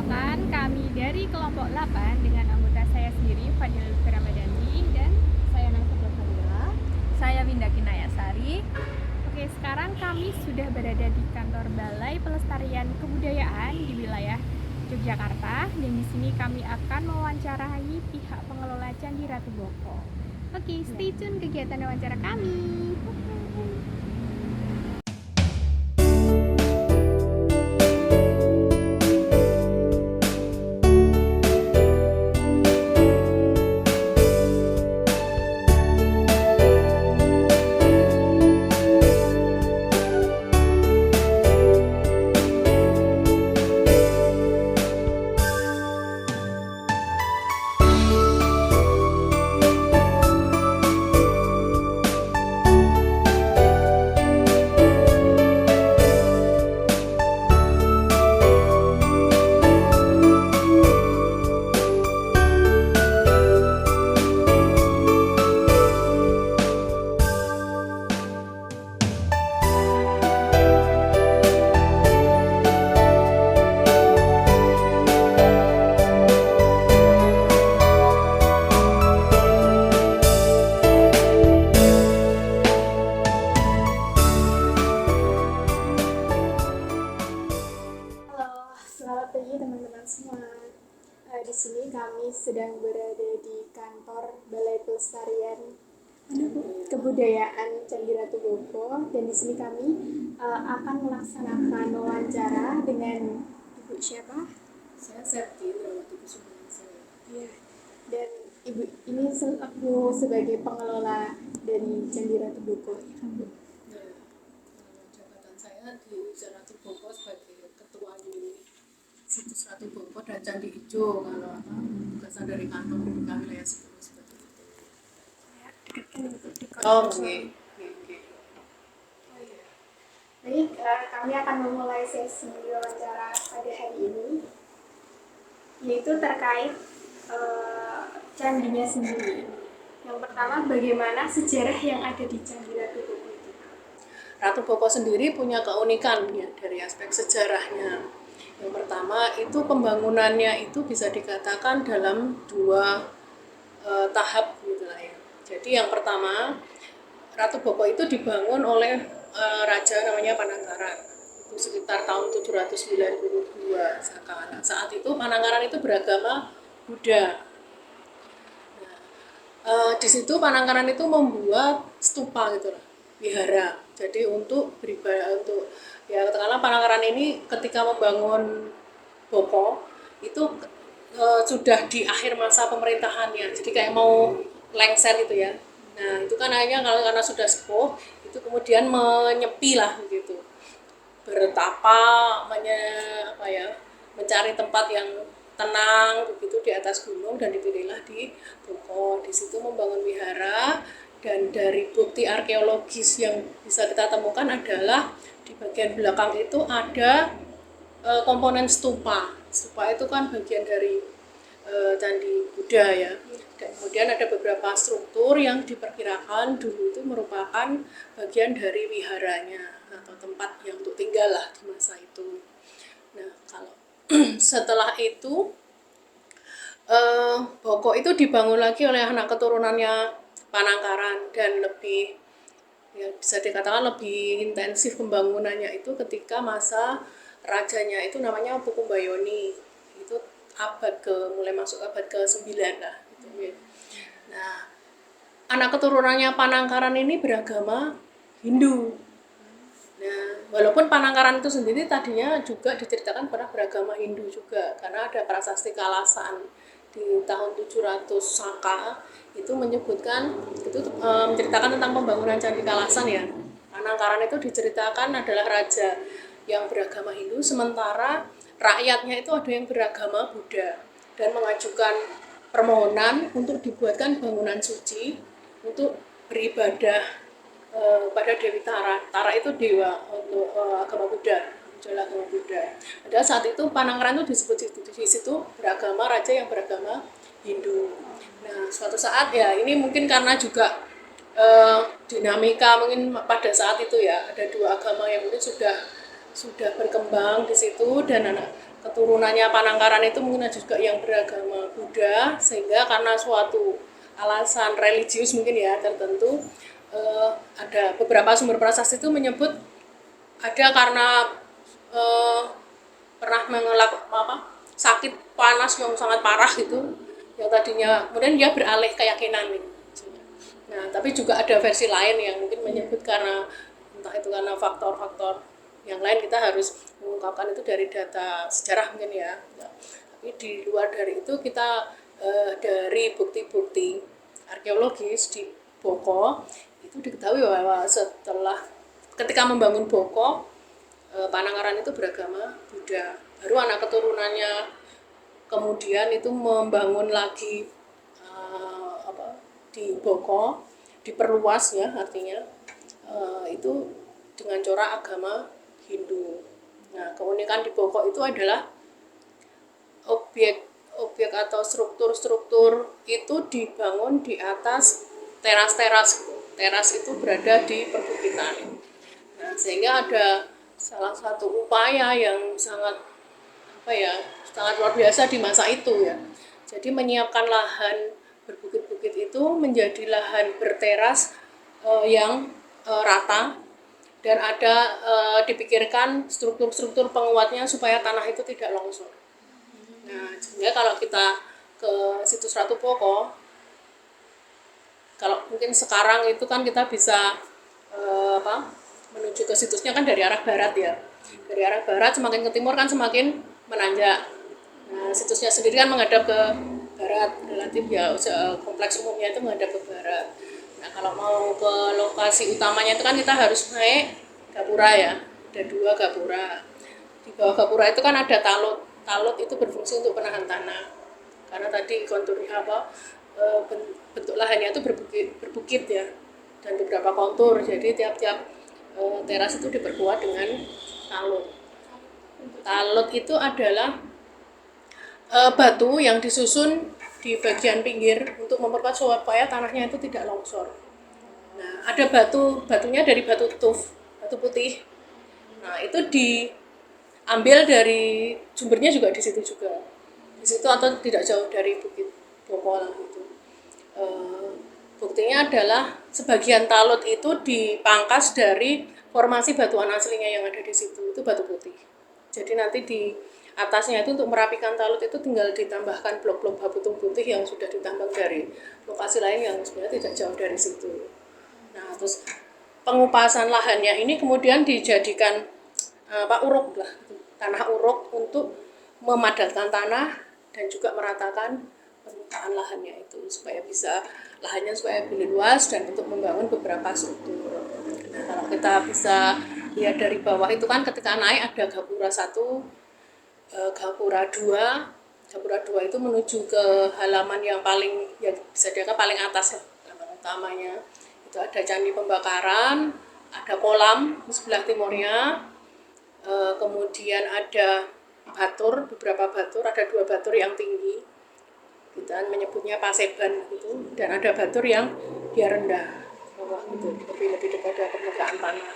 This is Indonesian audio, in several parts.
Perkenalkan, kami dari kelompok 8 dengan anggota saya sendiri, Fadil Ramadhani, dan saya Naifah Fadila. Saya Winda Kinayasari. Oke, sekarang kami sudah berada di kantor Balai Pelestarian Kebudayaan di wilayah Yogyakarta, dan di sini kami akan mewawancarai pihak pengelola Candi Ratu Boko. Oke, stay tune kegiatan wawancara kami. Selamat pagi teman-teman semua. Di sini kami sedang berada di kantor Balai Pelestarian Kebudayaan Candi Ratu Boko, dan di sini kami akan melaksanakan wawancara dengan Ibu siapa? Saya Septi, Drawati Kusuma saya. Iya. Dan Ibu ini aku sebagai pengelola dari Candi Ratu Boko. Nah, jabatan saya di Ratu Boko sebagai ketua di situs Ratu Boko dan Candi Ijo. Kalau tugasan dari kantong PPK wilayah 10 seperti itu. Oh, oke. Baik, kami akan memulai sesi wawancara pada hari ini, yaitu terkait candinya sendiri. Yang pertama, bagaimana sejarah yang ada di Candi Ratu Boko itu? Ratu Boko sendiri punya keunikan ya dari aspek sejarahnya. Yang pertama itu pembangunannya itu bisa dikatakan dalam dua tahap gitu lah ya. Jadi yang pertama, Ratu Boko itu dibangun oleh raja namanya Panangkaran. Itu sekitar tahun 792 Saka. Nah, saat itu Panangkaran itu beragama Buddha. Di situ Panangkaran itu membuat stupa gitu lah, wihara. Jadi untuk beribadah, untuk ya katakanlah Panangkaran ini ketika membangun Boko itu sudah di akhir masa pemerintahannya, jadi kayak mau lengser gitu ya. Nah itu kan akhirnya karena sudah sepuh itu kemudian menyepi lah begitu, bertapa mencari tempat yang tenang begitu di atas gunung, dan dipilihlah di Boko. Di situ membangun wihara, dan dari bukti arkeologis yang bisa kita temukan adalah di bagian belakang itu ada komponen stupa. Stupa itu kan bagian dari candi Buddha ya. Dan kemudian ada beberapa struktur yang diperkirakan dulu itu merupakan bagian dari wiharanya atau tempat yang untuk tinggal lah di masa itu. Nah, kalau setelah itu Boko itu dibangun lagi oleh anak keturunannya Panangkaran, dan lebih ya bisa dikatakan lebih intensif pembangunannya itu ketika masa rajanya itu namanya Pukumbayoni. Itu mulai masuk abad ke-9 lah gitu ya. Nah, anak keturunannya Panangkaran ini beragama Hindu. Nah, walaupun Panangkaran itu sendiri tadinya juga diceritakan pernah beragama Hindu juga, karena ada prasasti Kalasan di tahun 700 Saka itu menyebutkan menceritakan tentang pembangunan Candi Kalasan ya. Panangkaran itu diceritakan adalah raja yang beragama Hindu, sementara rakyatnya itu ada yang beragama Buddha, dan mengajukan permohonan untuk dibuatkan bangunan suci untuk beribadah pada Dewi Tara. Tara itu dewa untuk agama Buddha, adalah agama Buddha. Padahal saat itu Panangkaran itu disebut di situ beragama raja yang beragama Hindu. Nah, suatu saat ya ini mungkin karena juga dinamika mungkin pada saat itu ya ada dua agama yang mungkin sudah berkembang di situ, dan anak keturunannya Panangkaran itu mungkin ada juga yang beragama Buddha, sehingga karena suatu alasan religius mungkin ya tertentu, ada beberapa sumber prasasti itu menyebut ada karena pernah sakit panas yang sangat parah gitu, yang tadinya kemudian dia beralih keyakinan nih. Nah, tapi juga ada versi lain yang mungkin menyebut karena entah itu karena faktor-faktor yang lain, kita harus mengungkapkan itu dari data sejarah mungkin ya. Nah, tapi di luar dari itu kita dari bukti-bukti arkeologis di Boko itu diketahui bahwa setelah ketika membangun Boko, Panangkaran itu beragama Buddha. Baru anak keturunannya kemudian itu membangun lagi di Boko, diperluas ya artinya, itu dengan corak agama Hindu. Nah, keunikan di Boko itu adalah objek atau struktur-struktur itu dibangun di atas teras-teras. Teras itu berada di perbukitan. Nah, sehingga ada salah satu upaya yang sangat sangat luar biasa di masa itu ya. Jadi menyiapkan lahan berbukit-bukit itu menjadi lahan berteras yang rata, dan ada dipikirkan struktur-struktur penguatnya supaya tanah itu tidak longsor. Nah, sehingga kalau kita ke situs Ratu Boko, kalau mungkin sekarang itu kan kita bisa menuju ke situsnya kan dari arah barat ya. Dari arah barat semakin ke timur kan semakin menanjak. Nah, situsnya sendiri kan menghadap ke barat, relatif ya, kompleks umumnya itu menghadap ke barat. Nah, kalau mau ke lokasi utamanya itu kan kita harus naik gapura ya. Ada 2 gapura. Di bawah gapura itu kan ada talut. Talut itu berfungsi untuk penahan tanah. Karena tadi konturnya bentuk lahannya itu berbukit ya, dan beberapa kontur. Jadi tiap-tiap teras itu diperkuat dengan talut. Talut itu adalah batu yang disusun di bagian pinggir untuk memperkuat supaya tanahnya itu tidak longsor. Nah, ada batunya dari batu tuf, batu putih. Nah, itu diambil dari sumbernya juga di situ juga. Di situ atau tidak jauh dari Bukit Boko lah itu. Buktinya adalah sebagian talut itu dipangkas dari formasi batuan aslinya yang ada di situ, itu batu putih. Jadi nanti di atasnya itu untuk merapikan talut itu tinggal ditambahkan blok-blok batu putih yang sudah ditambang dari lokasi lain yang sebenarnya tidak jauh dari situ. Nah, terus pengupasan lahannya ini kemudian dijadikan uruk lah, tanah uruk untuk memadatkan tanah dan juga meratakan permukaan lahannya itu supaya bisa lahannya supaya lebih luas dan untuk membangun beberapa struktur. Nah, kalau kita bisa lihat dari bawah itu kan ketika naik ada gapura 1, gapura 2. Gapura 2 itu menuju ke halaman yang paling, ya bisa dikatakan paling atas lah, halaman utamanya. Itu ada candi pembakaran, ada kolam di sebelah timurnya, kemudian ada batur, beberapa batur, ada 2 batur yang tinggi, kita menyebutnya paseban gitu, dan ada batur yang dia rendah bawah gitu, lebih dekat permukaan tanah.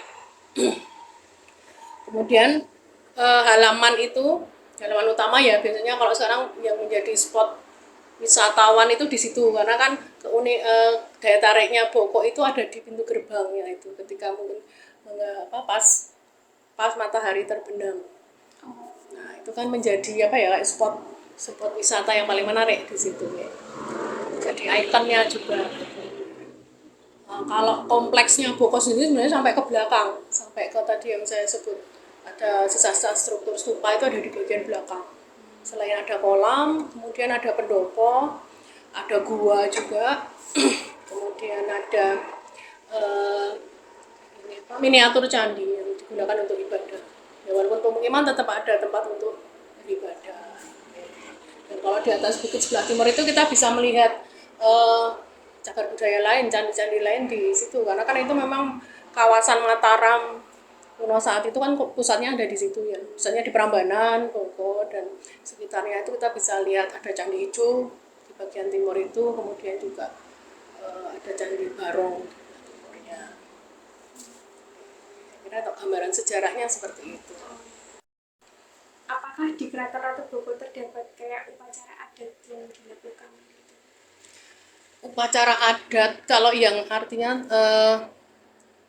Kemudian halaman utama ya, biasanya kalau sekarang yang menjadi spot wisatawan itu di situ, karena kan daya tariknya Boko itu ada di pintu gerbangnya itu, ketika mungkin pas matahari terbenam. Nah, itu kan menjadi spot wisata yang paling menarik di situ ya. Jadi ikonnya juga. Kalau kompleksnya Boko sendiri sebenarnya sampai ke belakang, sampai ke tadi yang saya sebut ada sisa-sisa struktur stupa itu ada di bagian belakang. Selain ada kolam, kemudian ada pendopo, ada gua juga, kemudian ada miniatur candi yang digunakan untuk ibadah. Ya, walaupun pemukiman tetap ada tempat untuk beribadah. Dan kalau di atas bukit sebelah timur itu kita bisa melihat cagar budaya lain, candi-candi lain di situ, karena kan itu memang kawasan Mataram kuno saat itu kan pusatnya ada di situ ya, pusatnya di Prambanan, Boko dan sekitarnya itu kita bisa lihat ada Candi Ijo di bagian timur itu, kemudian juga ada Candi Barong di timurnya. Kira-kira gambaran sejarahnya seperti itu. Apakah apakah di Keraton Ratu Boko terdapat kayak upacara adat yang dilakukan gitu? Upacara adat kalau yang artinya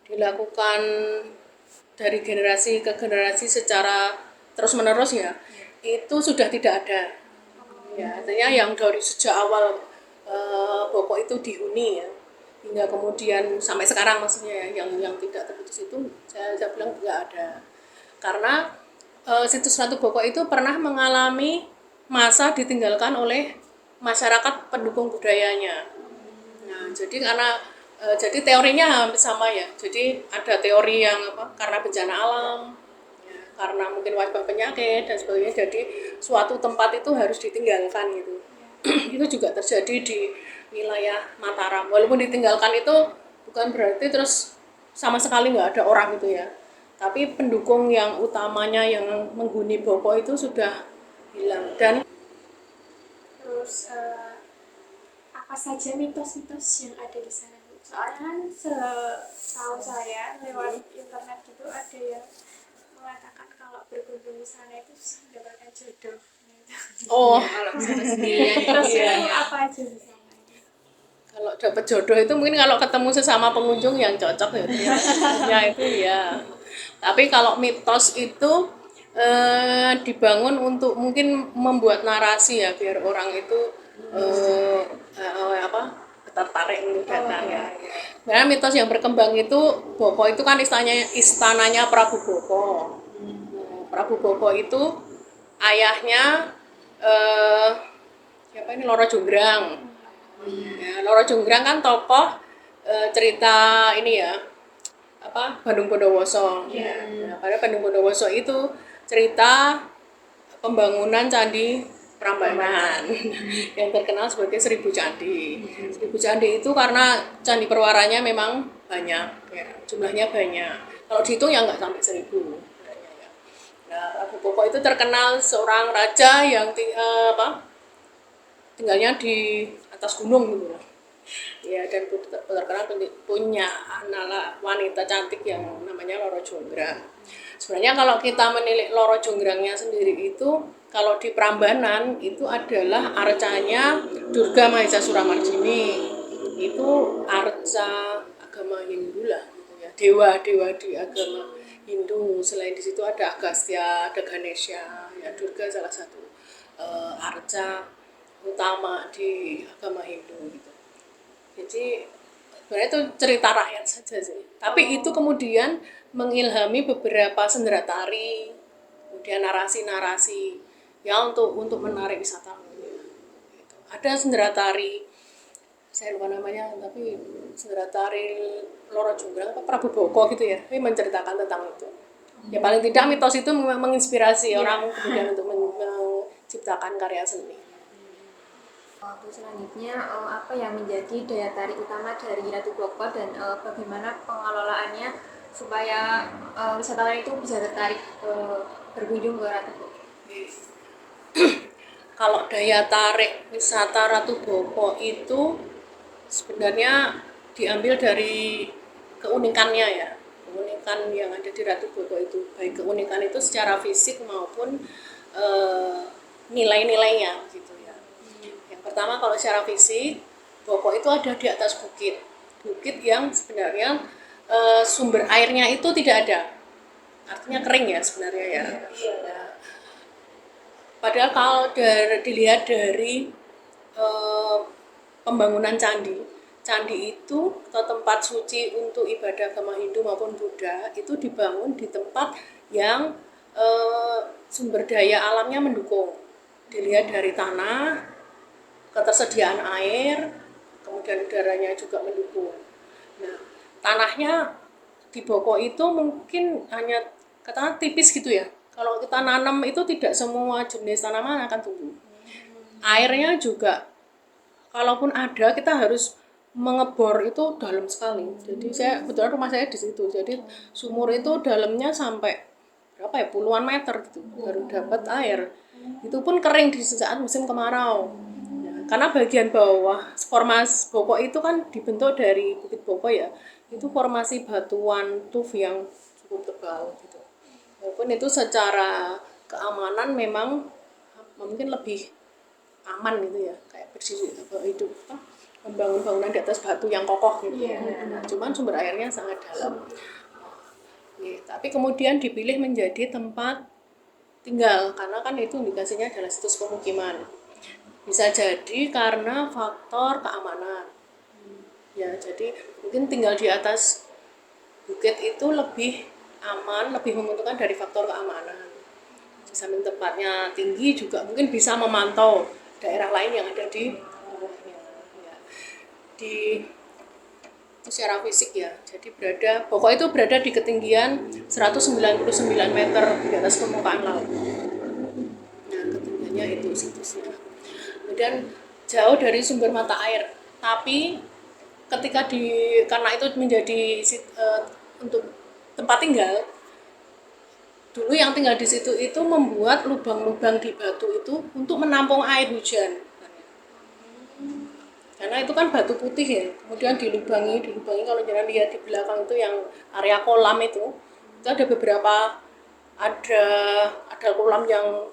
dilakukan dari generasi ke generasi secara terus menerus ya, itu sudah tidak ada. Ya, artinya yang dari sejak awal Boko itu dihuni ya, hingga kemudian sampai sekarang maksudnya ya, yang tidak terputus itu saya bilang tidak ada. Karena situs Ratu Boko itu pernah mengalami masa ditinggalkan oleh masyarakat pendukung budayanya. Nah, jadi jadi teorinya hampir sama ya. Jadi ada teori yang karena bencana alam, ya, karena mungkin wabah penyakit dan sebagainya. Jadi suatu tempat itu harus ditinggalkan gitu. Itu juga terjadi di wilayah Mataram. Walaupun ditinggalkan itu bukan berarti terus sama sekali nggak ada orang gitu ya. Tapi pendukung yang utamanya yang menghuni Boko itu sudah hilang. Dan Terus apa saja mitos-mitos yang ada di sana, Bu? Soalnya kan setahu saya lewat internet gitu ada yang mengatakan kalau berkunjung ke sana itu bisa mendapatkan jodoh gitu. oh, Kalau misalnya sendirian Terus Iya. itu apa aja di sana? kalau dapat jodoh itu mungkin kalau ketemu sesama pengunjung yang cocok ya, ya itu ya. Tapi kalau mitos itu dibangun untuk mungkin membuat narasi ya biar orang itu tertarik untuk datang ya. Karena mitos yang berkembang itu Boko itu kan istananya Prabu Boko. Prabu Boko itu ayahnya siapa ini, Loro Jonggrang. Ya, Loro Jonggrang kan tokoh cerita ini ya, Bandung Bondowoso. Nah, pada Bandung Bondowoso itu cerita pembangunan Candi Prambanan yang terkenal sebagai Seribu Candi. Seribu Candi itu karena candi perwaranya memang banyak, ya, jumlahnya banyak. Kalau dihitung ya nggak sampai 1000. Nah, Prabu Boko itu terkenal seorang raja yang tinggalnya di atas gunung gitu lah. Ya, dan terkenal punya anak wanita cantik yang namanya Loro Jonggrang. Sebenarnya kalau kita menilik Loro Jonggrangnya sendiri itu, kalau di Prambanan itu adalah arcanya Durga Mahesa Suramardini. Itu arca agama Hindu lah gitu ya. Dewa-dewa di agama Hindu. Selain di situ ada Agastya, ada Ganesha, ya Durga salah satu arca utama di agama Hindu gitu. Jadi sebenarnya itu cerita rakyat saja sih. Tapi itu kemudian mengilhami beberapa sendera tari, kemudian narasi-narasi ya untuk menarik wisatawan. Gitu. Ada sendera tari, saya lupa namanya, tapi sendera tari Loro Jonggrang apa Prabu Boko gitu ya. Ini menceritakan tentang itu. Ya paling tidak mitos itu menginspirasi orang kemudian untuk menciptakan karya seni. Untuk selanjutnya, apa yang menjadi daya tarik utama dari Ratu Boko dan bagaimana pengelolaannya supaya wisatawan itu bisa tertarik berkunjung ke Ratu Boko? Kalau daya tarik wisata Ratu Boko itu sebenarnya diambil dari keunikannya ya, keunikan yang ada di Ratu Boko itu, baik keunikan itu secara fisik maupun nilai-nilainya gitu ya. Yang pertama kalau secara fisik, Boko itu ada di atas bukit yang sebenarnya sumber airnya itu tidak ada, artinya kering ya sebenarnya ya. Nah, padahal kalau dilihat dari pembangunan candi itu atau tempat suci untuk ibadah agama Hindu maupun Buddha itu dibangun di tempat yang sumber daya alamnya mendukung. Dilihat dari tanah, ketersediaan air, kemudian udaranya juga mendukung. Nah, tanahnya di Boko itu mungkin hanya katakan tipis gitu ya. Kalau kita nanam itu tidak semua jenis tanaman akan tumbuh. Airnya juga, kalaupun ada kita harus mengebor itu dalam sekali. Jadi kebetulan rumah saya di situ. Jadi sumur itu dalamnya sampai berapa ya, puluhan meter gitu baru dapat air. Itu pun kering di saat musim kemarau. Ya, karena bagian bawah formasi Boko itu kan dibentuk dari Bukit Boko ya. Itu formasi batuan tuf yang cukup tebal gitu. Walaupun itu secara keamanan memang mungkin lebih aman gitu ya, kayak hidup membangun bangunan di atas batu yang kokoh gitu. Nah, cuman sumber airnya sangat dalam. Tapi kemudian dipilih menjadi tempat tinggal karena kan itu indikasinya adalah situs pemukiman. Bisa jadi karena faktor keamanan. Ya, jadi mungkin tinggal di atas bukit itu lebih aman, lebih menguntungkan dari faktor keamanan. Di samping tempatnya tinggi juga mungkin bisa memantau daerah lain yang ada di bawahnya. Ya. Di secara fisik ya, jadi pokok itu berada di ketinggian 199 meter di atas permukaan laut. Nah, ketinggiannya itu situsnya. Kemudian jauh dari sumber mata air, tapi ketika karena itu menjadi untuk tempat tinggal, dulu yang tinggal di situ itu membuat lubang-lubang di batu itu untuk menampung air hujan. Karena itu kan batu putih ya, kemudian dilubangi kalau jangan lihat di belakang itu yang area kolam itu ada beberapa ada kolam yang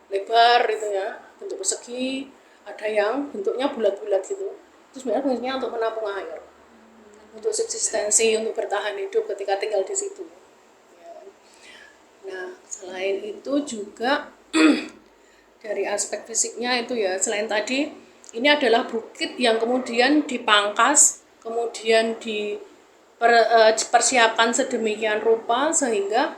lebar gitu ya, bentuk persegi, ada yang bentuknya bulat-bulat gitu. Itu sebenarnya fungsinya untuk menampung air, untuk subsistensi, untuk bertahan hidup ketika tinggal di situ. Nah, selain itu juga dari aspek fisiknya itu ya, selain tadi ini adalah bukit yang kemudian dipangkas, kemudian dipersiapkan sedemikian rupa sehingga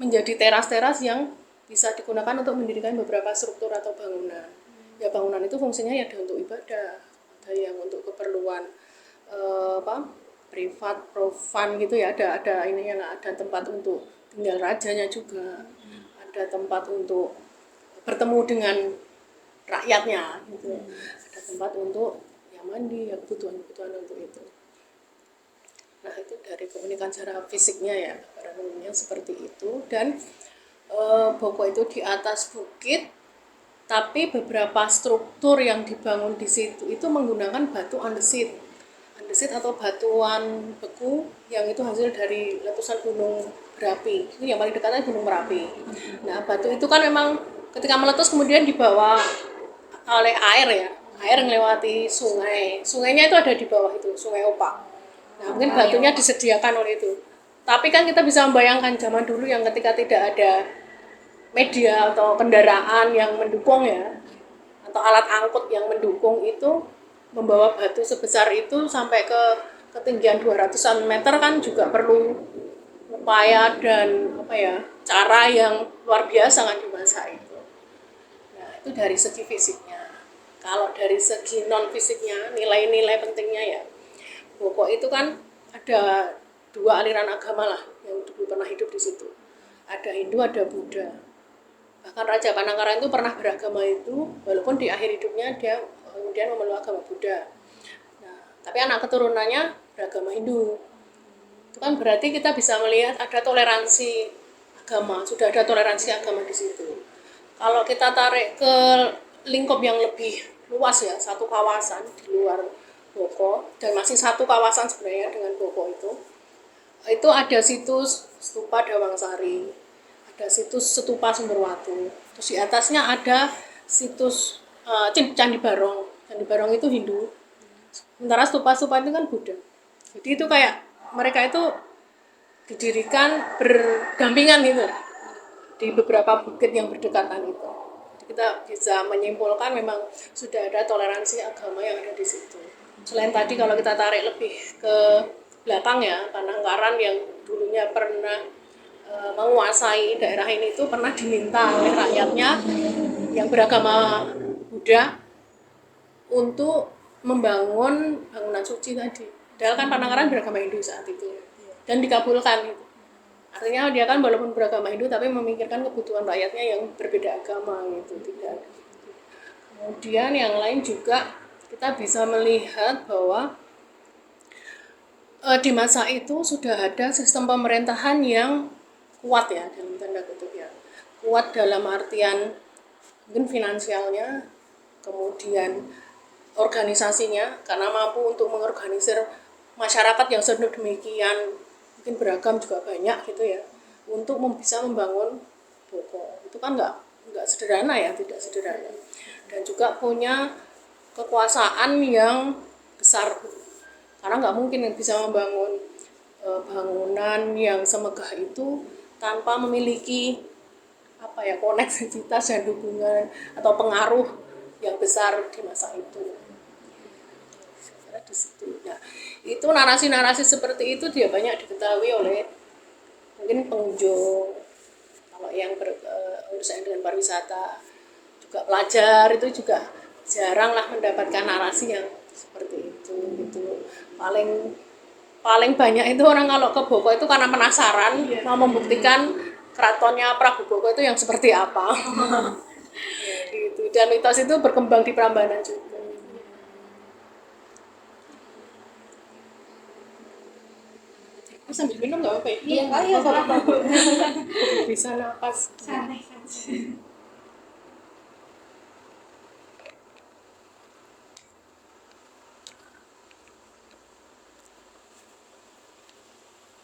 menjadi teras-teras yang bisa digunakan untuk mendirikan beberapa struktur atau bangunan. Ya, bangunan itu fungsinya ya ada untuk ibadah, ada yang untuk keperluan privat, profan gitu ya, ada ini yang ada tempat untuk tinggal rajanya juga, ada tempat untuk bertemu dengan rakyatnya gitu, ada tempat untuk yang mandi, ya kebutuhan untuk itu. Nah, itu dari keunikan secara fisiknya ya, pada umumnya seperti itu. Dan Boko itu di atas bukit, tapi beberapa struktur yang dibangun di situ itu menggunakan batu andesit atau batuan beku yang itu hasil dari letusan gunung berapi. Ini yang paling dekatnya Gunung Merapi. Nah, batu itu kan memang ketika meletus kemudian dibawa oleh air ya, air melewati sungai. Sungainya itu ada di bawah itu, Sungai Opak. Nah, mungkin batunya disediakan oleh itu. Tapi kan kita bisa membayangkan zaman dulu yang ketika tidak ada media atau kendaraan yang mendukung ya, atau alat angkut yang mendukung itu, membawa batu sebesar itu sampai ke ketinggian 200-an meter kan juga perlu upaya dan cara yang luar biasa kan di masa itu. Nah, itu dari segi fisiknya. Kalau dari segi non fisiknya, nilai-nilai pentingnya ya, Boko itu kan ada dua aliran agama lah yang dulu pernah hidup di situ. Ada Hindu, ada Buddha. Bahkan Raja Panangkaran itu pernah beragama itu, walaupun di akhir hidupnya dia kemudian memeluk agama Buddha. Nah, tapi anak keturunannya beragama Hindu. Itu kan berarti kita bisa melihat ada toleransi agama, sudah ada toleransi agama di situ. Kalau kita tarik ke lingkup yang lebih luas ya, satu kawasan di luar Boko, dan masih satu kawasan sebenarnya dengan Boko itu ada situs Stupa Dawangsari, ada situs Stupa Sumberwatu, terus di atasnya ada situs Candi Barong. Candi Barong itu Hindu, sementara stupa-stupa itu kan Buddha. Jadi itu kayak mereka itu didirikan berdampingan gitu di beberapa bukit yang berdekatan itu. Jadi kita bisa menyimpulkan memang sudah ada toleransi agama yang ada di situ. Selain tadi kalau kita tarik lebih ke belakang ya, Panangkaran yang dulunya pernah menguasai daerah ini itu pernah diminta oleh rakyatnya yang beragama Buddha untuk membangun bangunan suci tadi. Padahal kan Panangkaran beragama Hindu saat itu dan dikabulkan gitu. Artinya dia kan walaupun beragama Hindu tapi memikirkan kebutuhan rakyatnya yang berbeda agama gitu, tidak. Kemudian yang lain juga kita bisa melihat bahwa di masa itu sudah ada sistem pemerintahan yang kuat ya, dalam tanda kutip ya. Kuat dalam artian mungkin finansialnya, kemudian organisasinya, karena mampu untuk mengorganisir masyarakat yang sedemikian mungkin beragam juga banyak gitu ya, untuk bisa membangun Boko. Itu kan nggak sederhana ya, tidak sederhana. Dan juga punya kekuasaan yang besar, karena nggak mungkin bisa membangun bangunan yang semegah itu tanpa memiliki koneksitas dan hubungan atau pengaruh yang besar di masa itu. Di situ. Nah, itu narasi-narasi seperti itu dia banyak diketahui oleh mungkin pengunjung, kalau yang berurusan dengan pariwisata, juga pelajar itu juga jarang lah mendapatkan narasi yang seperti itu gitu. Paling banyak itu orang kalau ke Boko itu karena penasaran, mau membuktikan keratonnya Prabu Boko itu yang seperti apa. Gitu. Dan mitos itu berkembang di Prambanan juga. Sambil minum nggak apa-apa ya? Iya, iya, salah apa. Bisa napas. Santai saja.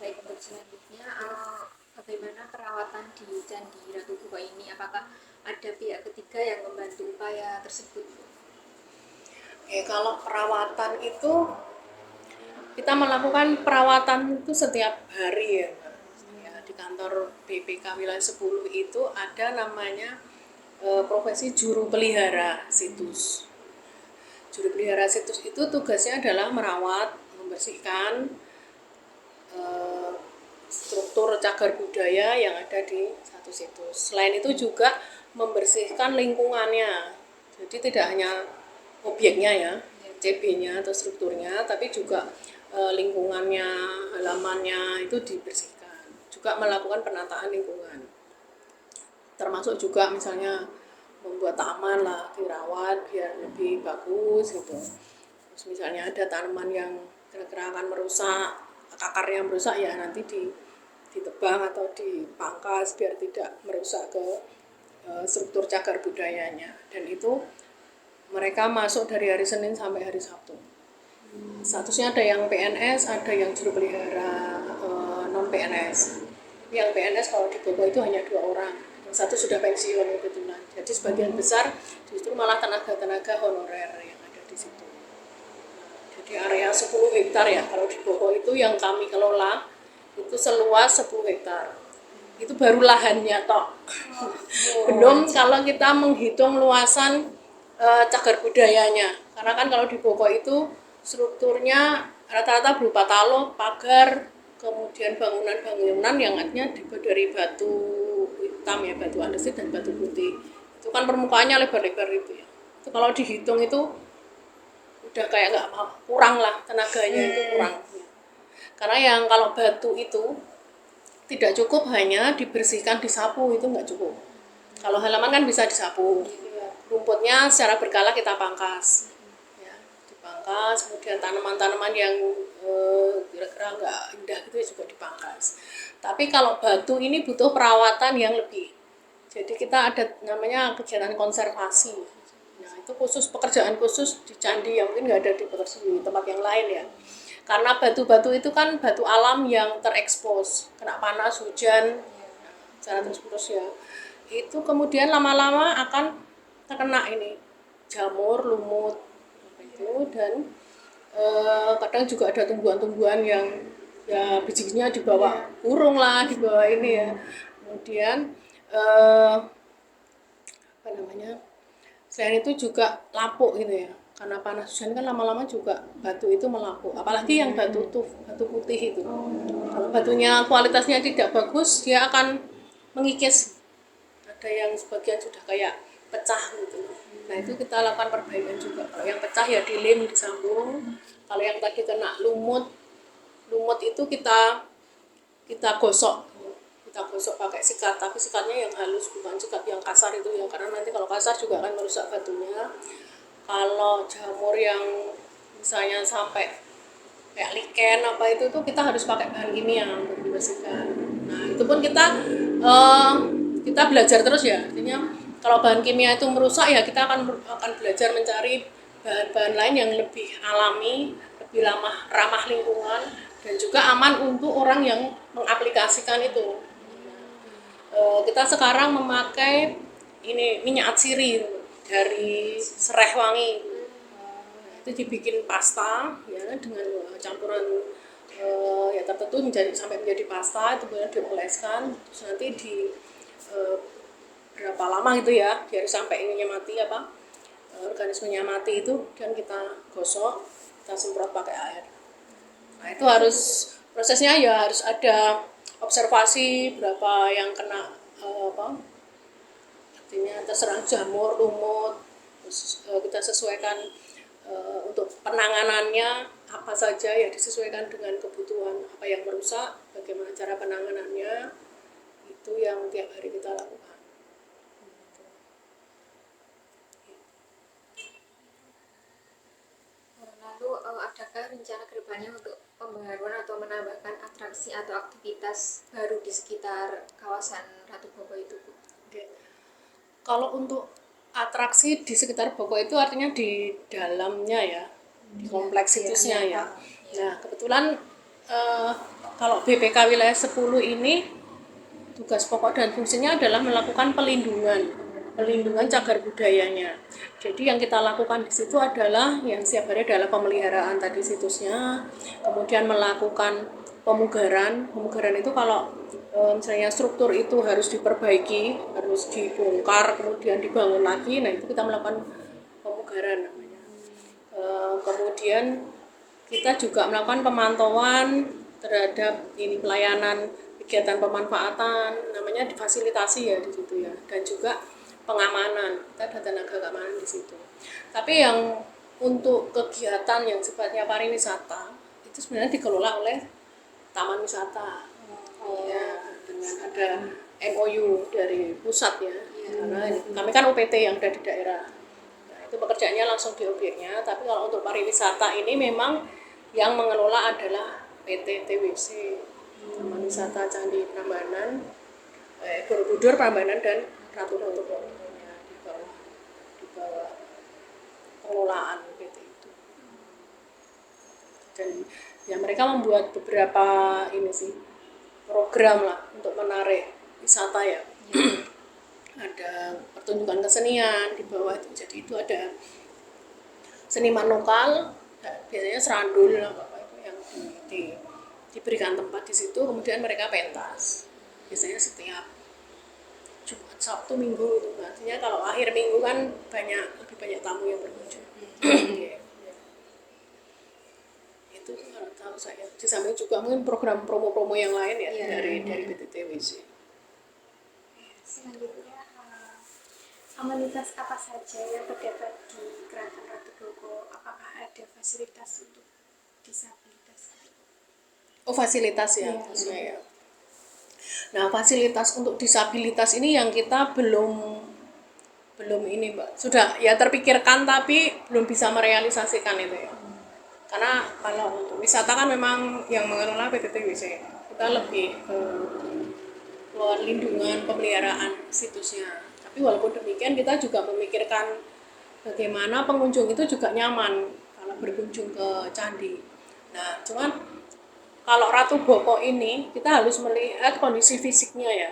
Baik, untuk selanjutnya bagaimana perawatan di Candi Ratu Boko ini? Apakah ada pihak ketiga yang membantu upaya tersebut? Kalau perawatan itu kita melakukan perawatan itu setiap hari ya, Mbak. Ya, di kantor BPK wilayah 10 itu ada namanya profesi juru pelihara situs. Juru pelihara situs itu tugasnya adalah merawat, membersihkan struktur cagar budaya yang ada di satu situs. Selain itu juga membersihkan lingkungannya. Jadi tidak hanya objeknya ya, CB-nya atau strukturnya, tapi juga lingkungannya, halamannya itu dibersihkan. Juga melakukan penataan lingkungan. Termasuk juga misalnya membuat taman lah, dirawat biar lebih bagus gitu. Terus misalnya ada tanaman yang kira-kira akan merusak, akarnya merusak, ya nanti ditebang atau dipangkas biar tidak merusak ke struktur cagar budayanya. Dan itu mereka masuk dari hari Senin sampai hari Sabtu. Statusnya ada yang PNS, ada yang juru pelihara non PNS. Yang PNS kalau di Bogor itu hanya 2 orang. Yang satu sudah pensiun kebetulan. Jadi sebagian besar justru malah tenaga-tenaga honorer yang ada di situ. Di area 10 hektar ya, kalau di Boko itu yang kami kelola itu seluas 10 hektar. Itu baru lahannya tok. Belum kalau kita menghitung luasan cagar budayanya. Karena kan kalau di Boko itu strukturnya rata-rata berupa talo, pagar, kemudian bangunan-bangunan yang artinya dibuat dari batu hitam ya, batu andesit dan batu putih. Itu kan permukaannya lebar-lebar itu ya. Itu kalau dihitung itu udah kayak nggak kurang lah, tenaganya itu kurang. Karena yang kalau batu itu tidak cukup hanya dibersihkan, disapu, itu nggak cukup. Kalau halaman kan bisa disapu, rumputnya secara berkala kita pangkas, ya, dipangkas. Kemudian tanaman-tanaman yang kira-kira nggak indah gitu juga dipangkas. Tapi kalau batu ini butuh perawatan yang lebih. Jadi kita ada namanya kegiatan konservasi. Itu khusus, pekerjaan khusus di candi yang mungkin nggak ada di tempat yang lain ya, karena batu-batu itu kan batu alam yang terekspos, kena panas, hujan, secara terus-menerus ya, itu kemudian lama-lama akan terkena ini jamur, lumut itu, dan kadang juga ada tumbuhan-tumbuhan yang ya bijinya dibawa burung lah, dibawa ini ya, kemudian selain itu juga lapuk gitu ya, karena panas hujan kan lama-lama juga batu itu melapuk, apalagi yang batu putih itu. Kalau batunya kualitasnya tidak bagus, dia akan mengikis, ada yang sebagian sudah kayak pecah gitu. Nah itu kita lakukan perbaikan juga. Kalau yang pecah ya dilem, disambung. Kalau yang tadi kena lumut itu kita gosok pakai sikat, tapi sikatnya yang halus, bukan sikat yang kasar itu ya, karena nanti kalau kasar juga akan merusak batunya. Kalau jamur yang misalnya sampai kayak lichen apa itu tuh kita harus pakai bahan kimia untuk dibersihkan. Nah itu pun kita belajar terus ya, artinya kalau bahan kimia itu merusak ya kita akan belajar mencari bahan-bahan lain yang lebih alami, lebih ramah lingkungan, dan juga aman untuk orang yang mengaplikasikan itu. kita sekarang memakai ini minyak atsiri dari Sereh Wangi. Itu dibikin pasta ya dengan campuran ya tertentu sampai menjadi pasta, itu kemudian dioleskan, terus nanti di berapa lama gitu ya biar sampai ininya mati organismenya mati itu, dan kita gosok, kita semprot pakai air. Nah itu harus prosesnya ya harus ada observasi berapa yang kena artinya terserang jamur, lumut, terus kita sesuaikan untuk penanganannya apa saja ya disesuaikan dengan kebutuhan, apa yang merusak, bagaimana cara penanganannya, itu yang tiap hari kita lakukan. Lalu adakah rencana kedepannya untuk pembaharuan atau menambahkan atraksi atau aktivitas baru di sekitar kawasan Ratu Boko itu, Bu? Oke. Kalau untuk atraksi di sekitar Boko itu artinya di dalamnya ya, di kompleks situsnya ya. Nah kebetulan kalau BPK wilayah 10 ini tugas pokok dan fungsinya adalah melakukan pelindungan cagar budayanya. Jadi yang kita lakukan di situ adalah yang setiap hari adalah pemeliharaan tadi situsnya, kemudian melakukan pemugaran. Pemugaran itu kalau misalnya struktur itu harus diperbaiki, harus dibongkar, kemudian dibangun lagi, nah itu kita melakukan pemugaran namanya. Kemudian kita juga melakukan pemantauan terhadap ini pelayanan kegiatan pemanfaatan, namanya difasilitasi ya di situ ya, dan juga pengamanan, kita ada tenaga keamanan di situ. Tapi yang untuk kegiatan yang sifatnya pariwisata itu sebenarnya dikelola oleh taman wisata. Ya, dengan ada MOU dari pusat ya, karena kami kan UPT yang ada di daerah. Nah, itu pekerjaannya langsung di objeknya, tapi kalau untuk pariwisata ini memang yang mengelola adalah PT TWC, Taman Wisata Candi Prambanan, Borobudur, Prambanan, dan Ratu Boko ya, di bawah pengelolaan PT itu. Dan ya mereka membuat beberapa ini sih program lah untuk menarik wisata ya. Ada pertunjukan kesenian di bawah itu, jadi itu ada seniman lokal, biasanya serandul apa itu yang diberikan tempat di situ, kemudian mereka pentas biasanya setiap Jumat, Sabtu, Minggu itu. Artinya kalau akhir minggu kan lebih banyak tamu yang berkunjung. Itu kalau tahu saya. Di samping juga mungkin program promo-promo yang lain ya dari PT TWC. Selanjutnya, amenitas apa saja yang terdapat di Keraton Ratu Boko? Apakah ada fasilitas untuk disabilitas? Oh, fasilitas ya, maksudnya ya. Nah, fasilitas untuk disabilitas ini yang kita belum ini, Mbak. Sudah ya terpikirkan tapi belum bisa merealisasikan itu ya. Karena kalau untuk wisata kan memang yang mengelola PT TWC. Kita lebih ke perlindungan, pemeliharaan situsnya. Tapi walaupun demikian kita juga memikirkan bagaimana pengunjung itu juga nyaman kalau berkunjung ke candi. Nah, cuman kalau Ratu Boko ini kita harus melihat kondisi fisiknya ya.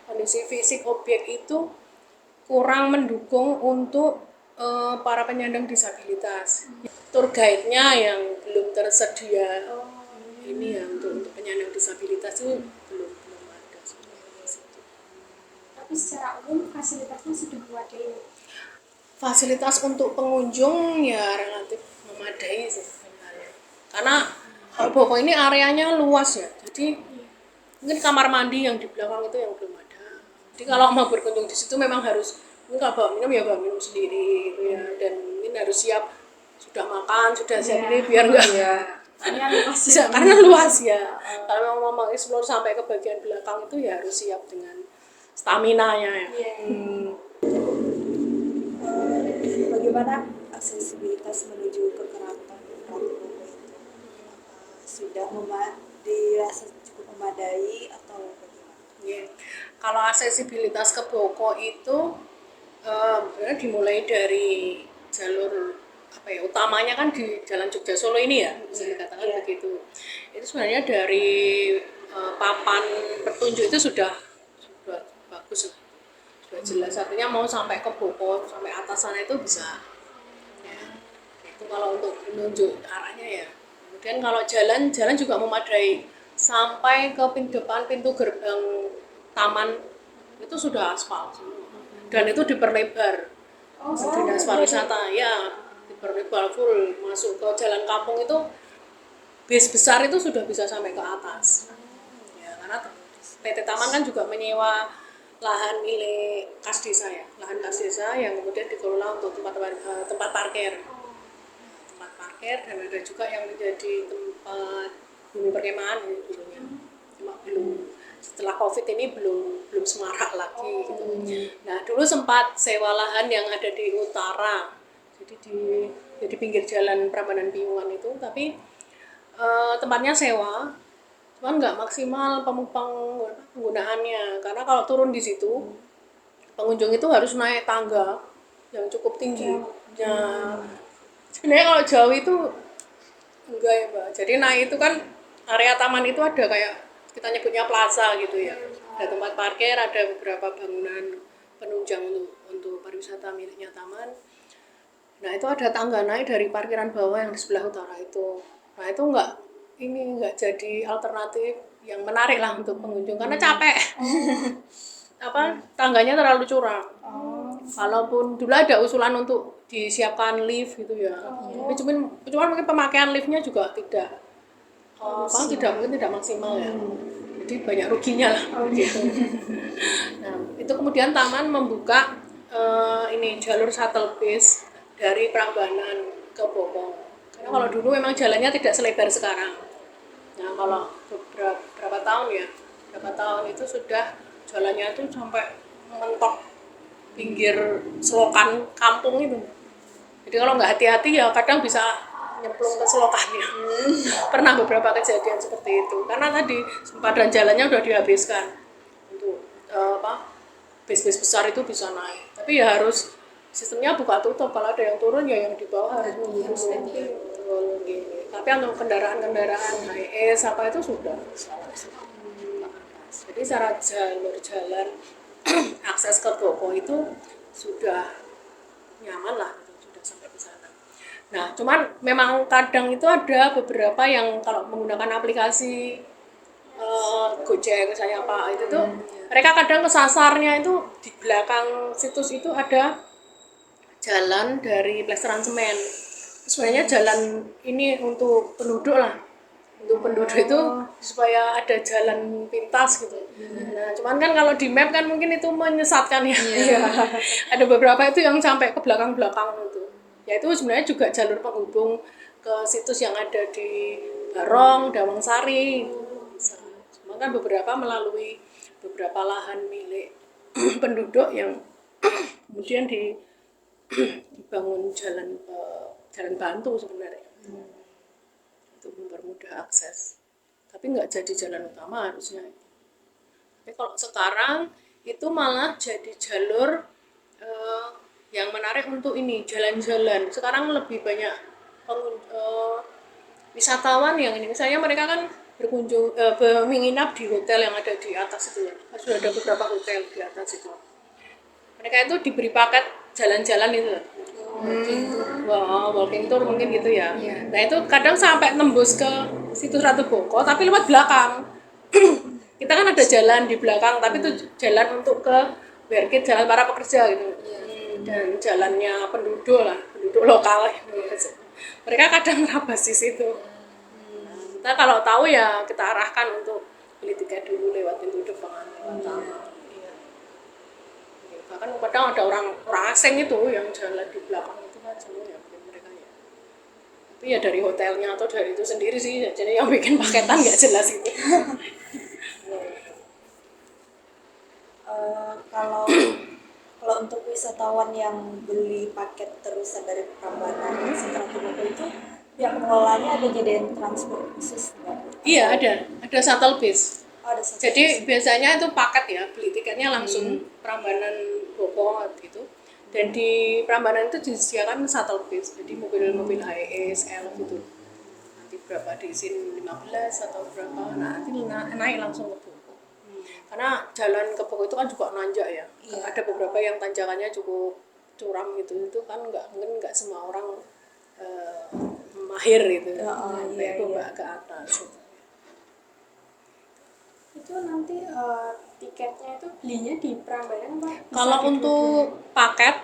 Kondisi fisik objek itu kurang mendukung untuk para penyandang disabilitas. Tour guide-nya yang belum tersedia ini ya untuk penyandang disabilitas itu belum ada sebenarnya. Tapi secara umum fasilitasnya sudah memadai. Fasilitas untuk pengunjung ya relatif memadai sih sebenarnya. Karena Boko ini areanya luas ya, jadi mungkin kamar mandi yang di belakang itu yang belum ada. Jadi kalau mau berkunjung di situ memang harus mungkin kalau bawa minum ya bawa minum sendiri gitu ya, dan mungkin harus siap sudah makan sudah siap ini biar enggak karena luas ya. Kalau mau mengeksplor sampai ke bagian belakang itu ya harus siap dengan stamina-nya ya. Bagaimana aksesibilitas menuju ke Keraton Ratu Boko itu? Sudah dirasa cukup memadai atau bagaimana? Kalau aksesibilitas ke Boko itu sebenarnya dimulai dari jalur utamanya kan di Jalan Jogja Solo ini ya, bisa dikatakan begitu. Itu sebenarnya dari papan petunjuk itu sudah sudah jelas, artinya mau sampai ke Boko sampai atas sana itu bisa ya. Itu kalau untuk menunjuk arahnya ya. Kemudian kalau jalan juga memadai sampai ke depan pintu gerbang taman itu sudah aspal semua. Dan itu diperlebar. Dinas pariwisata ya diperlebar full, masuk ke jalan kampung itu bis besar itu sudah bisa sampai ke atas. Ya, karena PT Taman kan juga menyewa lahan milik kas desa ya, lahan kas desa yang kemudian dikelola untuk tempat parkir. Tempat parkir dan ada juga yang menjadi tempat bumi perkemahan dulunya. Cuma belum setelah Covid ini belum semarak lagi gitu. Nah, dulu sempat sewa lahan yang ada di utara. Jadi pinggir jalan Prambanan Piungan itu, tapi tempatnya sewa. Cuman nggak maksimal penggunaannya, karena kalau turun di situ pengunjung itu harus naik tangga yang cukup tinggi. Ya, sebenarnya kalau jauh itu enggak ya Mbak. Jadi naik itu kan area taman itu ada kayak kita nyebutnya plaza gitu ya. Ada tempat parkir, ada beberapa bangunan penunjang untuk pariwisata miliknya taman. Nah itu ada tangga naik dari parkiran bawah yang di sebelah utara itu. Nah itu nggak jadi alternatif yang menarik lah untuk pengunjung karena capek. Tangganya terlalu curam. Walaupun dulu ada usulan untuk disiapkan lift gitu ya. Tapi cuma mungkin pemakaian liftnya juga tidak maksimal ya. Jadi banyak ruginya lah gitu. Nah, itu kemudian taman membuka jalur shuttle bus dari Prambanan ke Bokong. Karena kalau dulu memang jalannya tidak selebar sekarang. Nah, kalau berapa tahun itu sudah jalannya itu sampai mentok pinggir selokan kampung itu. Jadi kalau nggak hati-hati ya kadang bisa nyemplung ke selokannya. Pernah beberapa kejadian seperti itu. Karena tadi sempadan jalannya udah dihabiskan untuk bis-bis besar itu bisa naik. Tapi ya harus sistemnya buka tutup. Kalau ada yang turun ya yang di bawah harus menunggu. Tapi untuk kendaraan HES apa itu sudah. Jadi secara jalur jalan akses ke Boko itu sudah nyaman lah, sudah sampai ke sana. Nah, cuman memang kadang itu ada beberapa yang kalau menggunakan aplikasi Gojek misalnya itu tuh mereka kadang kesasarnya itu di belakang situs itu ada jalan dari plesteran semen. Sebenarnya jalan ini untuk penduduk lah. Untuk penduduk itu supaya ada jalan pintas gitu. Nah, cuman kan kalau di map kan mungkin itu menyesatkan ya. Iya. Ada beberapa itu yang sampai ke belakang-belakang itu. Ya itu sebenarnya juga jalur penghubung ke situs yang ada di Barong, Dawangsari. Cuma kan beberapa melalui beberapa lahan milik penduduk yang kemudian dibangun jalan bantu sebenarnya. Untuk mempermudah akses, tapi nggak jadi jalan utama harusnya. Tapi kalau sekarang itu malah jadi jalur yang menarik untuk ini jalan-jalan. Sekarang lebih banyak wisatawan yang ini, misalnya mereka kan berkunjung menginap di hotel yang ada di atas itu ya. Sudah ada beberapa hotel di atas itu. Mereka itu diberi paket jalan-jalan itu. Walking tour mungkin gitu ya. Nah itu kadang sampai nembus ke situs Ratu Boko tapi lewat belakang. Kita kan ada jalan di belakang tapi itu jalan untuk ke Berkit, jalan para pekerja gitu. Dan jalannya penduduk lokal. Mereka kadang nerabas di situ. Kita kalau tahu ya kita arahkan untuk beli tiket dulu lewat pintu depan. Bahkan kadang ada orang asing itu yang jalan di belakang itu kan semua ya mereka ya. Tapi ya dari hotelnya atau dari itu sendiri sih, jadi yang bikin paketan nggak jelas itu. Kalau untuk wisatawan yang beli paket terusan dari Prambanan setelah ke Boko itu, pihak pengelolanya ada nyediain transport khusus nggak? Iya ada shuttle bus. Jadi Bus. biasanya itu paket ya, beli tiketnya langsung Prambanan Boko gitu. Dan di Prambanan itu disediakan shuttle bus, jadi mobil-mobil HES, L gitu. Nanti berapa diisin 15 atau berapa, nanti naik langsung ke Boko. Karena jalan ke Boko itu kan juga nanjak ya. Iya. Ada beberapa yang tanjakannya cukup curam gitu, itu kan mungkin nggak semua orang mahir gitu. Iya, Coba iya. ke atas. Itu nanti tiketnya itu belinya di Prambanan apa? Bisa Kalau di untuk dua-duanya? paket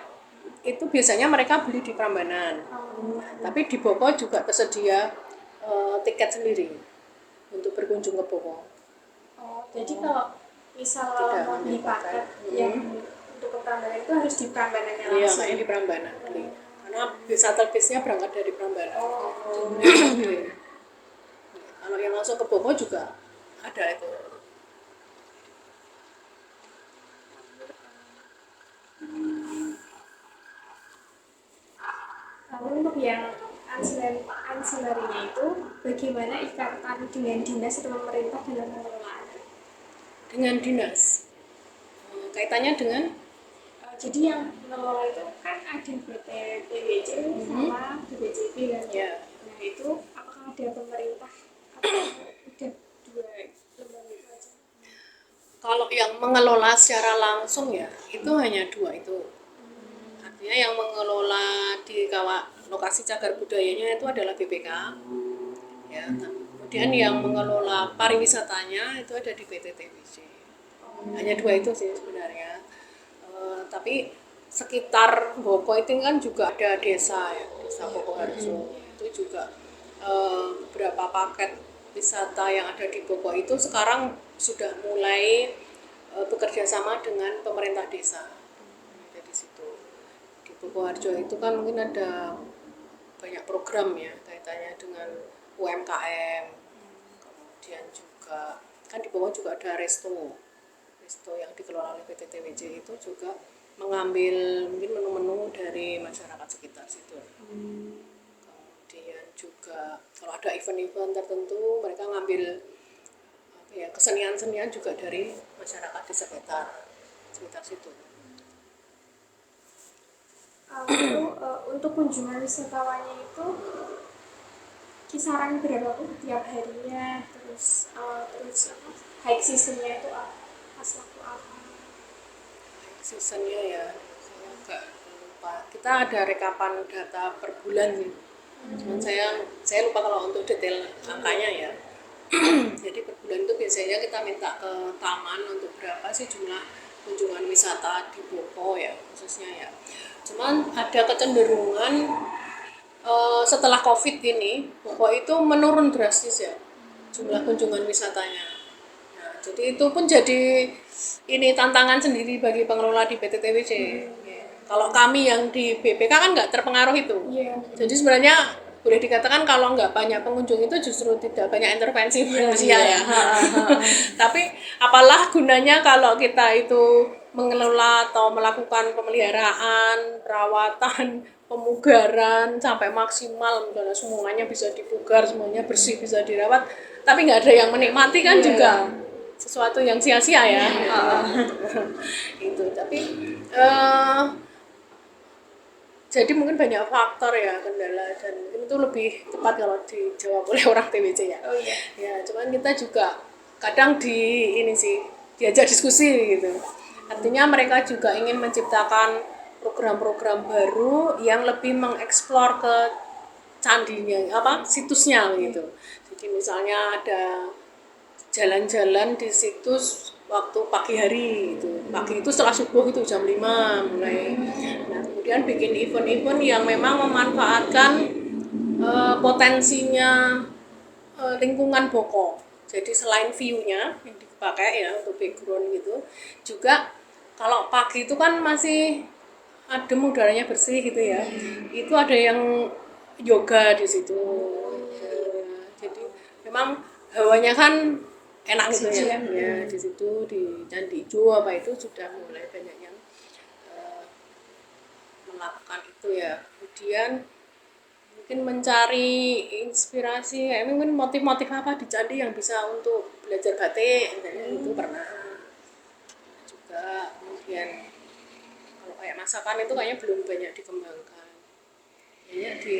itu biasanya mereka beli di Prambanan. Tapi di Boko juga tersedia tiket sendiri untuk berkunjung ke Boko. Oh, jadi kalau misal Tidak mau hanya beli paket yang untuk ke Prambanan itu harus di Prambanannya Iya, langsung. kayaknya di Prambanan beli. Karena shuttle bisnya berangkat dari Prambanan. Iya. Kalau yang langsung ke Boko juga ada itu. Lalu untuk yang ancillary-nya itu bagaimana ikatan dengan dinas atau pemerintah dalam pengelolaan? Dengan dinas. Kaitannya dengan Jadi yang mengelola itu kan ada BPTWC sama BPJP kan? ya. Nah itu apakah ada pemerintah atau udah dua lembaga itu aja? Kalau yang mengelola secara langsung ya itu hanya dua itu. Artinya yang mengelola di lokasi cagar budayanya itu adalah BPK. Ya. Kemudian yang mengelola pariwisatanya itu ada di PT TBC. Hanya dua itu sih sebenarnya. Tapi sekitar Boko itu kan juga ada desa ya, desa Boko Harjo. Itu juga beberapa paket wisata yang ada di Boko itu sekarang sudah mulai bekerja sama dengan pemerintah desa. Di situ. Di Boko Harjo itu kan mungkin ada banyak program ya kaitannya dengan UMKM. Kemudian juga kan di bawah juga ada resto yang dikelola oleh PT TWC itu juga mengambil mungkin menu-menu dari masyarakat sekitar situ. Kemudian juga kalau ada event-event tertentu mereka ngambil kesenian-senian juga dari masyarakat di sekitar situ. Lalu untuk kunjungan wisatawannya itu kisaran berapa Bu tiap harinya, terus high seasonnya itu pas waktu apa? Seasonnya ya saya agak lupa, kita ada rekapan data per bulan nih. Cuman saya lupa kalau untuk detail angkanya ya. Jadi per bulan itu biasanya kita minta ke taman untuk berapa sih jumlah kunjungan wisata di Boko ya khususnya ya. Cuman ada kecenderungan setelah COVID ini Boko itu menurun drastis ya jumlah kunjungan wisatanya. Nah, jadi itu pun jadi ini tantangan sendiri bagi pengelola di PT TWC. Kalau kami yang di BPK kan nggak terpengaruh itu. Jadi sebenarnya boleh dikatakan kalau nggak banyak pengunjung itu justru tidak banyak intervensi manusia ya. Tapi apalah gunanya kalau kita itu mengelola atau melakukan pemeliharaan, perawatan, pemugaran sampai maksimal, misalnya semuanya bisa dipugar, semuanya bersih, bisa dirawat, tapi nggak ada yang menikmati kan juga sesuatu yang sia-sia ya. Itu tapi jadi mungkin banyak faktor ya kendala dan mungkin itu lebih tepat kalau dijawab oleh orang TWC ya. Oh iya. Ya, cuman kita juga kadang diajak diskusi gitu. Artinya mereka juga ingin menciptakan program-program baru yang lebih mengeksplor ke candinya, situsnya gitu. Jadi misalnya ada jalan-jalan di situs waktu pagi hari gitu. Pagi itu setelah subuh itu jam 5 mulai. Nah, kemudian bikin event-event yang memang memanfaatkan potensinya lingkungan Boko. Jadi selain view-nya yang dipakai ya untuk background gitu, juga kalau pagi itu kan masih adem, udaranya bersih gitu ya. Itu ada yang yoga di situ. Jadi memang hawanya kan enak gitu ya. Ya di situ di Candi Ijo apa itu sudah mulai banyak yang melakukan itu ya. Kemudian mungkin mencari inspirasi, mungkin motif-motif apa di candi yang bisa untuk belajar batik, itu pernah juga. Kemudian kalau kayak masakan itu kayaknya belum banyak dikembangkan, kayaknya di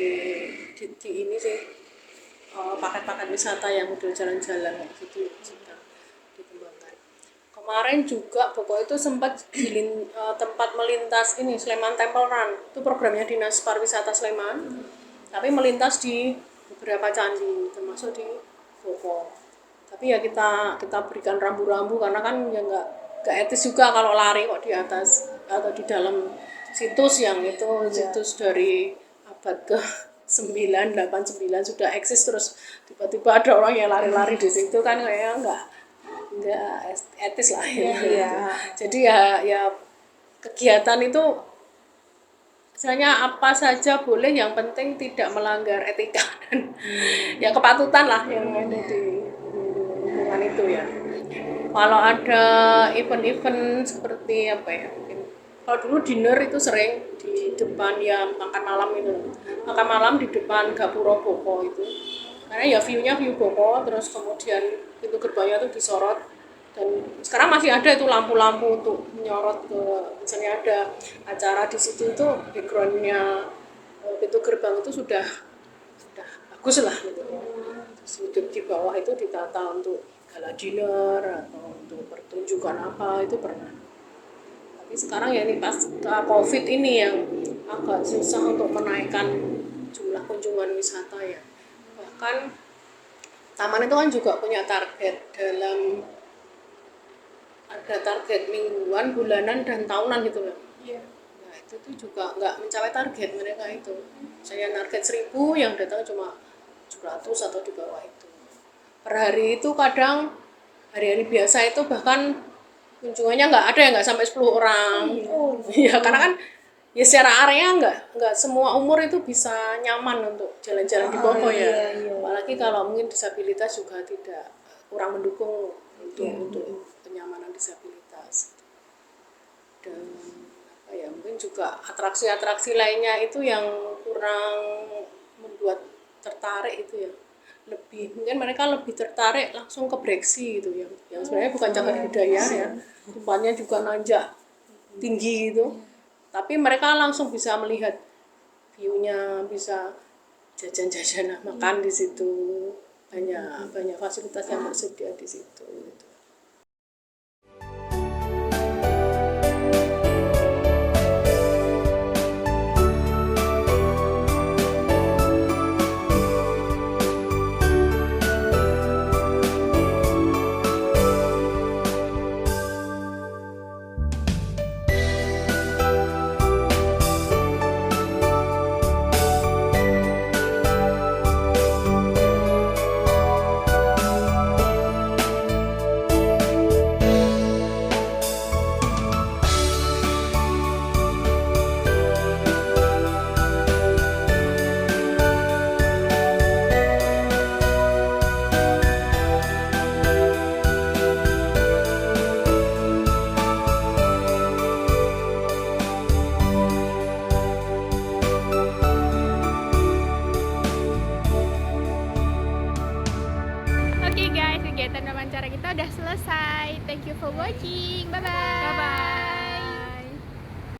ini sih paket-paket wisata yang model jalan-jalan itu sedang dikembangkan. Kemarin juga Boko itu sempat tempat melintas ini Sleman Temple Run. Itu programnya Dinas Pariwisata Sleman. Tapi melintas di beberapa candi termasuk di Boko. Tapi ya kita berikan rambu-rambu karena kan ya nggak etis juga kalau lari kok di atas atau di dalam situs yang itu situs dari abad ke 989 sudah eksis, terus tiba-tiba ada orang yang lari-lari di situ kan kayaknya nggak etis lah ya. Iya. Jadi ya kegiatan itu misalnya apa saja boleh, yang penting tidak melanggar etika dan ya kepatutan lah yang ada di lingkungan itu ya. Kalau ada event-event seperti apa ya, kalau dulu dinner itu sering di depan ya makan malam itu, makan malam di depan Gapura Boko itu, karena ya view-nya view Boko, terus kemudian pintu gerbangnya itu disorot, dan sekarang masih ada itu lampu-lampu untuk menyorot ke, misalnya ada acara di situ itu backgroundnya pintu gerbang itu sudah bagus lah gitu. Terus di bawah itu ditata untuk gala dinner atau untuk pertunjukan apa itu pernah. Tapi sekarang ya ini pas COVID ini yang agak susah untuk menaikkan jumlah kunjungan wisata ya. Bahkan taman itu kan juga punya target, ada target mingguan, bulanan, dan tahunan gitu loh. Iya. Nah itu tuh juga nggak mencapai target mereka itu. Misalnya target 1.000 yang datang cuma 700 atau di bawah itu. Per hari itu kadang hari-hari biasa itu bahkan kunjungannya nggak ada yang nggak sampai 10 orang. Ya karena kan ya secara area nggak semua umur itu bisa nyaman untuk jalan-jalan di Boko ya. Apalagi kalau mungkin disabilitas juga tidak kurang mendukung untuk kenyamanan disabilitas. Dan apa ya, mungkin juga atraksi-atraksi lainnya itu yang kurang membuat tertarik itu ya. Mungkin mereka lebih tertarik langsung ke Breksi gitu yang sebenarnya bukan cagar budaya ya, tempatnya juga nanjak tinggi gitu, tapi mereka langsung bisa melihat view-nya, bisa jajan-jajan makan di situ, banyak fasilitas yang tersedia di situ gitu. Oke guys, kegiatan wawancara kita udah selesai. Thank you for watching. Bye bye.